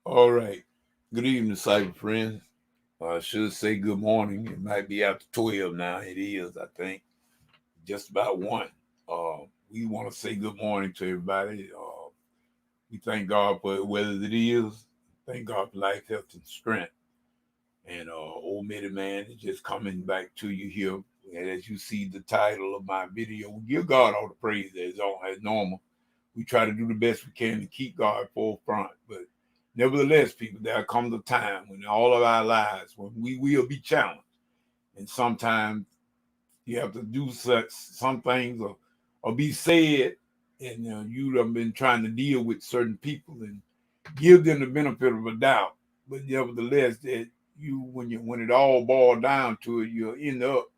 All right. Good evening, cyber friends. I should say good morning. It might be after 12 now. It is, I think, just about 1. We want to say good morning to everybody. We thank God for whether it is. Thank God for life, health, and strength. And old Mitty Man is just coming back to you here. And as you see the title of my video, we give God all the praise as normal. We try to do the best we can to keep God forefront. But nevertheless, people, there comes a time when all of our lives, when we will be challenged. And sometimes you have to do some things or be said, and you have been trying to deal with certain people and give them the benefit of a doubt. But nevertheless, that when it all boils down to it, you'll end up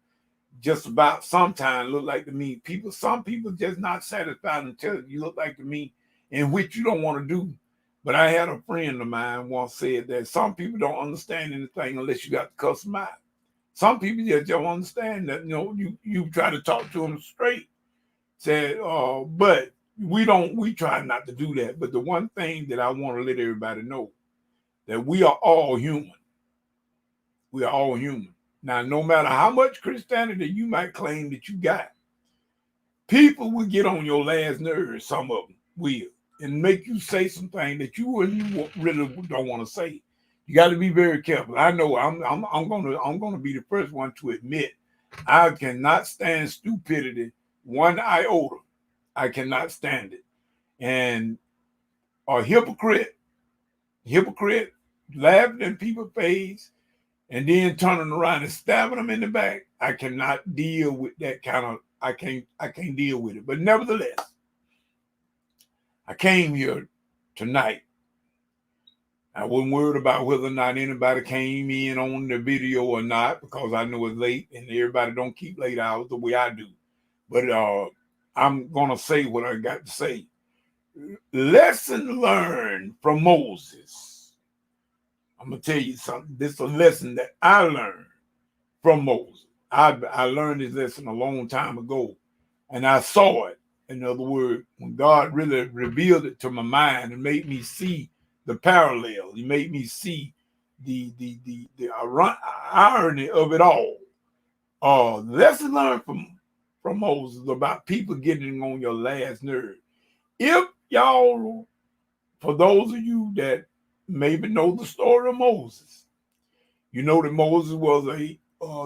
just about sometimes look like to me. Some people just not satisfied until you look like to me, in which you don't want to do. But I had a friend of mine once said that some people don't understand anything unless you got to cuss them out. Some people just don't understand that. You try to talk to them straight. Said, but we don't. We try not to do that. But the one thing that I want to let everybody know that we are all human. We are all human. Now, no matter how much Christianity you might claim that you got, people will get on your last nerve, some of them will, and make you say something that you really don't want to say. You got to be very careful. I know I'm gonna be the first one to admit I cannot stand stupidity one iota. I cannot stand it. And a hypocrite laughing in people's face and then turning around and stabbing them in the back. I cannot deal with that kind of. I can't deal with it. But nevertheless, I came here tonight. I wasn't worried about whether or not anybody came in on the video or not, because I know it's late and everybody don't keep late hours the way I do. But I'm gonna say what I got to say. Lesson learned from Moses. I'm gonna tell you something. This is a lesson that I learned from Moses. I learned this lesson a long time ago, and I saw it. In other words, when God really revealed it to my mind and made me see the parallel, He made me see the irony of it all. Lesson learned from Moses about people getting on your last nerve. If y'all, for those of you that maybe know the story of Moses, you know that Moses was a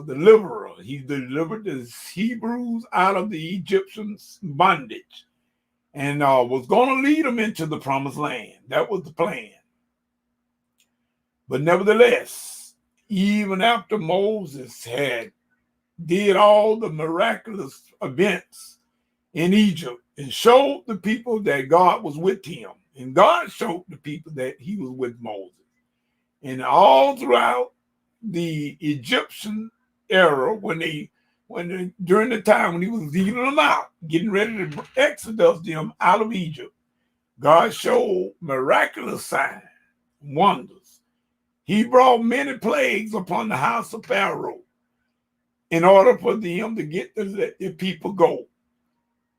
deliverer. He delivered the Hebrews out of the Egyptians' bondage and was going to lead them into the promised land. That was the plan. But nevertheless, even after Moses had did all the miraculous events in Egypt and showed the people that God was with him, and God showed the people that he was with Moses. And all throughout the Egyptian era, during the time when he was leading them out, getting ready to exodus them out of Egypt, God showed miraculous signs, wonders. He brought many plagues upon the house of Pharaoh in order for them to let the people go.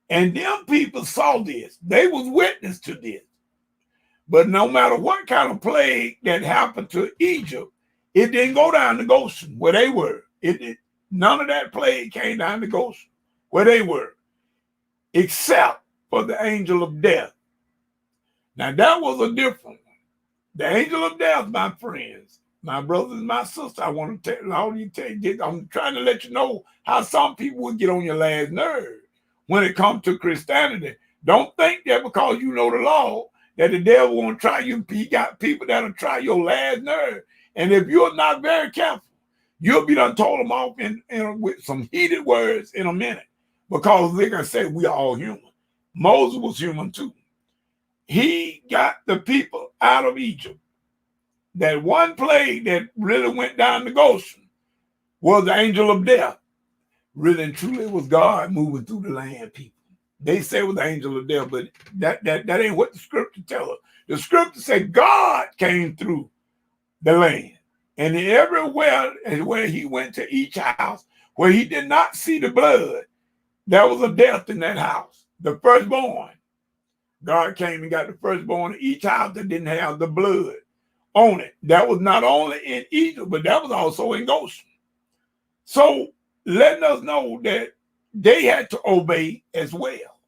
And them people saw this. They was witness to this. But no matter what kind of plague that happened to Egypt, it didn't go down to Goshen where they were. None of that plague came down to Goshen where they were, except for the angel of death. Now that was a different one. The angel of death, my friends, my brothers and my sisters, I want to tell you, I'm trying to let you know how some people will get on your last nerve when it comes to Christianity. Don't think that because you know the law that the devil won't try you. He got people that'll try your last nerve. And if you're not very careful, you'll be done told them off with some heated words in a minute. Because like I said, we are all human. Moses was human too. He got the people out of Egypt. That one plague that really went down to Goshen was the angel of death. Really and truly, it was God moving through the land, people. They say it was the angel of death, but that ain't what the scripture tells us. The scripture said God came through the land. And everywhere where he went to each house, where he did not see the blood, there was a death in that house. The firstborn. God came and got the firstborn of each house that didn't have the blood on it. That was not only in Egypt, but that was also in Goshen. So letting us know that they had to obey as well.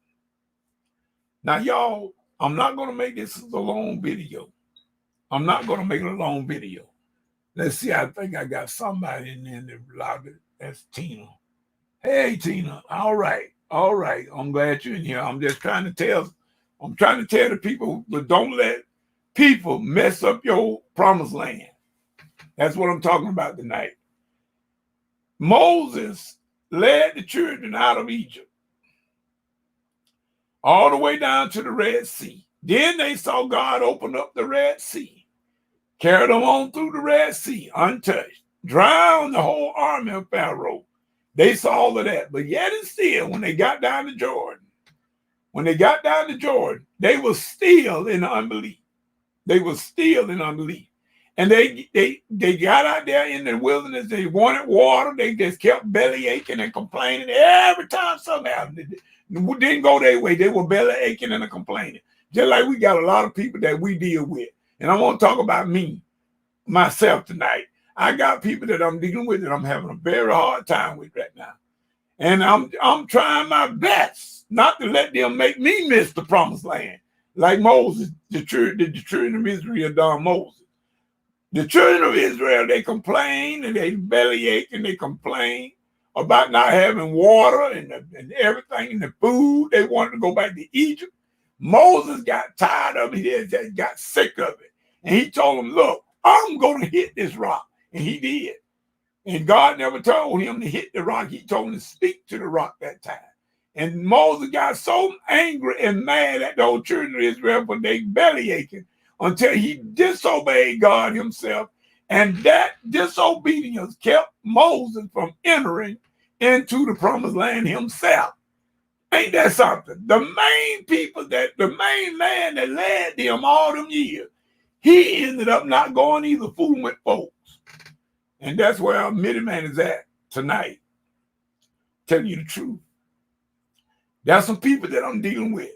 Now, y'all, I'm not going to make this a long video. I'm not going to make it a long video. Let's see. I think I got somebody in there in the lobby. That's Tina. Hey, Tina. All right. All right. I'm glad you're in here. I'm trying to tell the people, but don't let people mess up your promised land. That's what I'm talking about tonight. Moses led the children out of Egypt all the way down to the Red Sea. Then they saw God open up the Red Sea, carried them on through the Red Sea untouched, drowned the whole army of Pharaoh. They saw all of that. But yet and still, when they got down to Jordan, they were still in unbelief. They were still in unbelief. And they got out there in the wilderness. They wanted water. They just kept belly aching and complaining. Every time something happened, it didn't go their way. They were belly aching and complaining. Just like we got a lot of people that we deal with. And I want to talk about myself tonight. I got people that I'm dealing with that I'm having a very hard time with right now. And I'm trying my best not to let them make me miss the promised land. Like Moses, the children of Israel done Moses. The children of Israel, they complain and they bellyache and they complain about not having water and everything and the food. They wanted to go back to Egypt. Moses got tired of it. He got sick of it. And he told them, look, I'm going to hit this rock. And he did. And God never told him to hit the rock. He told him to speak to the rock that time. And Moses got so angry and mad at those children of Israel for their belly aching until he disobeyed God himself. And that disobedience kept Moses from entering into the promised land himself. Ain't that something? The main man that led them all them years, he ended up not going either, fooling with folks. And that's where our middleman is at tonight. Tell you the truth. There's some people that I'm dealing with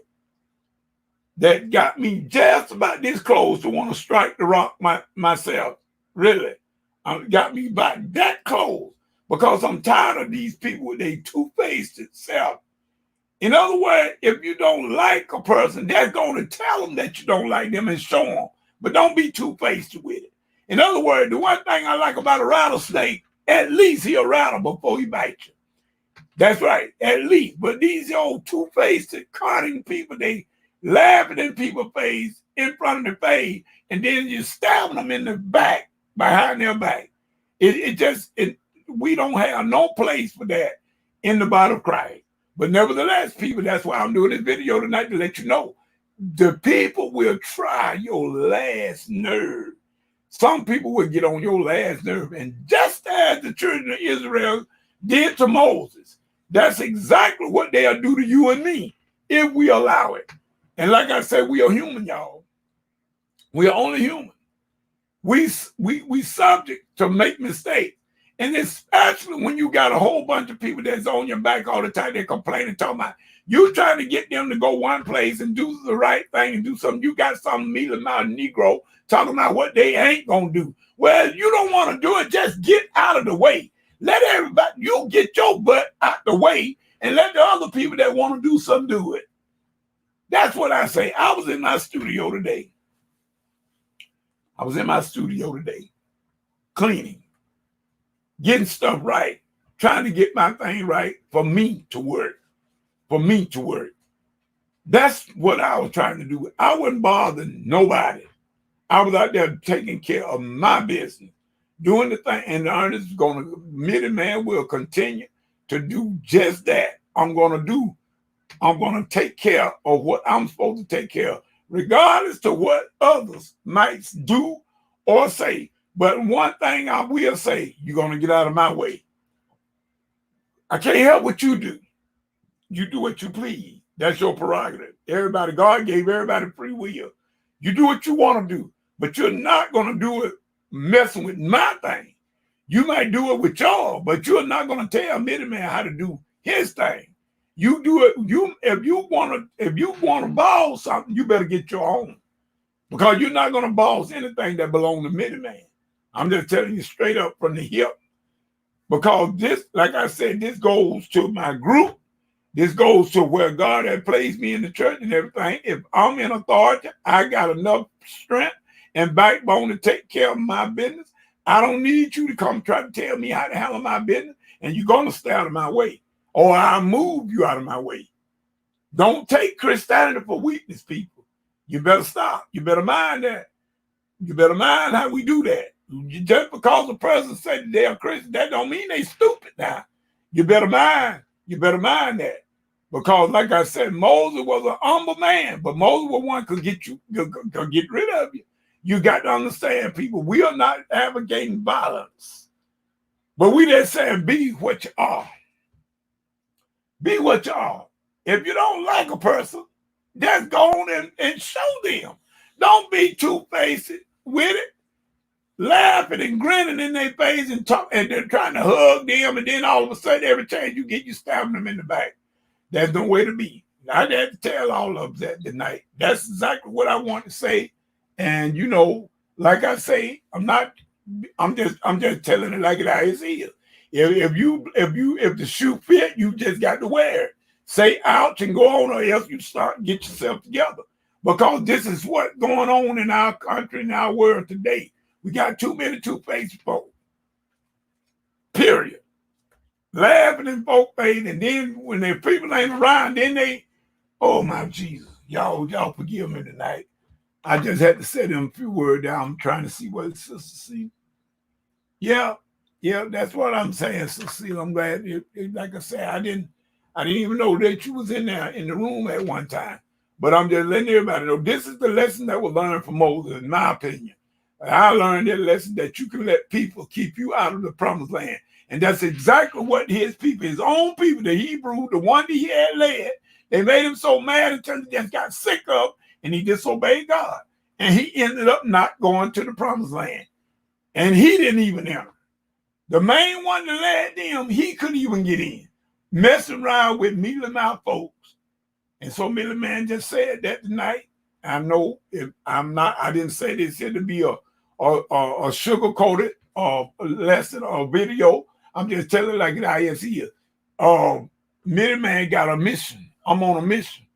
that got me just about this close to want to strike the rock myself. Really. Got me about that close because I'm tired of these people with their two-faced self. In other words, if you don't like a person, they're going to tell them that you don't like them and show them. But don't be two-faced with it. In other words, the one thing I like about a rattlesnake, at least he'll rattle before he bites you. That's right, at least. But these old two-faced, cunning people, they laughing in people's face, in front of their face, and then you stabbing them in the back, behind their back. We don't have no place for that in the body of Christ. But nevertheless, people, that's why I'm doing this video tonight, to let you know, the people will try your last nerve. Some people will get on your last nerve. And just as the children of Israel did to Moses, that's exactly what they'll do to you and me if we allow it. And like I said, we are human, y'all. We are only human. We subject to make mistakes. And especially when you got a whole bunch of people that's on your back all the time, they're complaining, talking about you trying to get them to go one place and do the right thing and do something. You got some mealy-mouthed Negro talking about what they ain't going to do. Well, you don't want to do it, just get out of the way. Let everybody, you get your butt out the way and let the other people that want to do something do it. That's what I say. I was in my studio today. Cleaning, getting stuff right, trying to get my thing right for me to work. That's what I was trying to do. I wasn't bothering nobody. I was out there taking care of my business, doing the thing, and Ernest middleman will continue to do just that. I'm going to take care of what I'm supposed to take care of, regardless to what others might do or say. But one thing I will say, you're going to get out of my way. I can't help what you do. You do what you please. That's your prerogative. God gave everybody free will. You do what you want to do, but you're not going to do it messing with my thing. You might do it with y'all, but you're not going to tell middleman how to do his thing. You do it. If you want to borrow something, you better get your own. because you're not going to boss anything that belongs to middleman. I'm just telling you straight up from the hip, because this, like I said, this goes to my group. This goes to where God has placed me in the church and everything. If I'm in authority, I got enough strength and backbone to take care of my business. I don't need you to come try to tell me how to handle my business, and you're going to stay out of my way, or I'll move you out of my way. Don't take Christianity for weakness, people. You better stop. You better mind that. You better mind how we do that. Just because the person said they are Christian, that don't mean they stupid now. You better mind. You better mind that. Because like I said, Moses was an humble man, but Moses was one could get you, could get rid of you. You got to understand, people, we are not advocating violence, but we just saying be what you are. Be what you are. If you don't like a person, just go on and show them. Don't be two-faced with it, laughing and grinning in their face and talk, and they're trying to hug them, and then all of a sudden, every chance you get, you stabbing them in the back. That's no way to be. I had to tell all of that tonight. That's exactly what I want to say. And you know, like I say, I'm just telling it like it is. If the shoe fit, you just got to wear it. Say ouch and go on, or else you start get yourself together. Because this is what's going on in our country, in our world today. We got too many two-faced folk. Period. Laughing in folk face, and then when their people ain't around, then they, oh my Jesus, y'all forgive me tonight. I just had to say them a few words down. I'm trying to see what Sister C. Yeah, that's what I'm saying, Sister C. I'm glad. Like I said, I didn't even know that you was in there in the room at one time. But I'm just letting everybody know this is the lesson that was learned from Moses, in my opinion. I learned that lesson that you can let people keep you out of the promised land. And that's exactly what his people, his own people, the Hebrew, the one that he had led, they made him so mad until he just got sick of, and he disobeyed God. And he ended up not going to the promised land. And he didn't even enter. The main one that led them, he couldn't even get in, messing around with mealy mouth folks. And so Millie Man just said that tonight. I know if I didn't say this here to be a sugar-coated lesson or video. I'm just telling like it is here. Millie Man got a mission. I'm on a mission.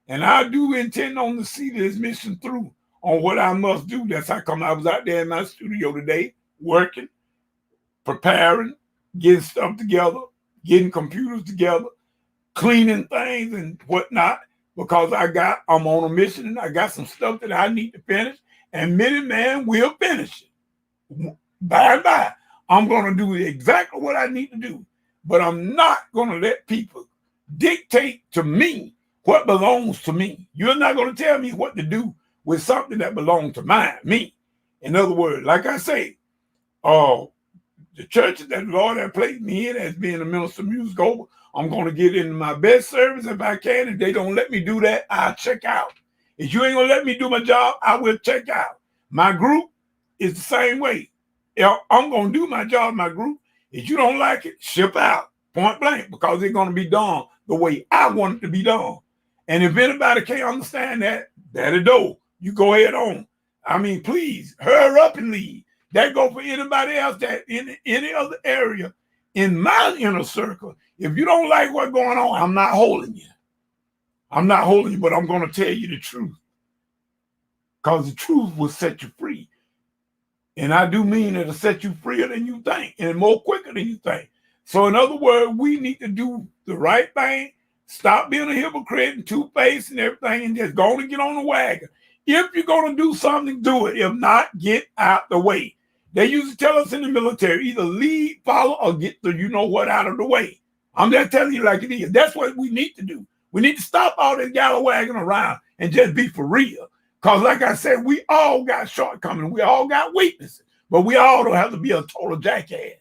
And I do intend on to see this mission through on what I must do. That's how come I was out there in my studio today, working, preparing, getting stuff together, getting computers together, cleaning things and whatnot, because I'm on a mission and I got some stuff that I need to finish, and Millie Man will finish it. Bye. I'm going to do exactly what I need to do, but I'm not going to let people dictate to me what belongs to me. You're not going to tell me what to do with something that belongs to me. In other words, like I say, the churches that the Lord has placed me in as being a minister of music over, I'm going to get into my best service if I can. If they don't let me do that, I'll check out. If you ain't going to let me do my job, I will check out. My group is the same way. I'm going to do my job, my group. If you don't like it, ship out, point blank, because it's going to be done the way I want it to be done. And if anybody can't understand that, that'll do. You go ahead on. I mean, please, hurry up and leave. That go for anybody else that in any other area in my inner circle. If you don't like what's going on, I'm not holding you. I'm not holding you, but I'm going to tell you the truth. Because the truth will set you free. And I do mean it'll set you freer than you think and more quicker than you think. So in other words, we need to do the right thing. Stop being a hypocrite and two-faced and everything, and just go on and get on the wagon. If you're going to do something, do it. If not, get out the way. They used to tell us in the military, either lead, follow, or get the you-know-what out of the way. I'm just telling you like it is. That's what we need to do. We need to stop all this galliwagging around and just be for real. Because like I said, we all got shortcomings. We all got weaknesses. But we all don't have to be a total jackass.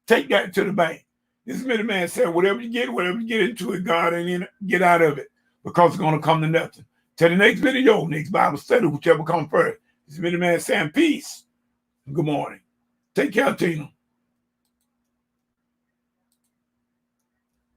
Take that to the bank. This Millie Man said, whatever you get into it, God ain't in it, get out of it. Because it's going to come to nothing. Till the next video, next Bible study, whichever comes first. This Millie Man saying peace. Good morning. Take care, Tina.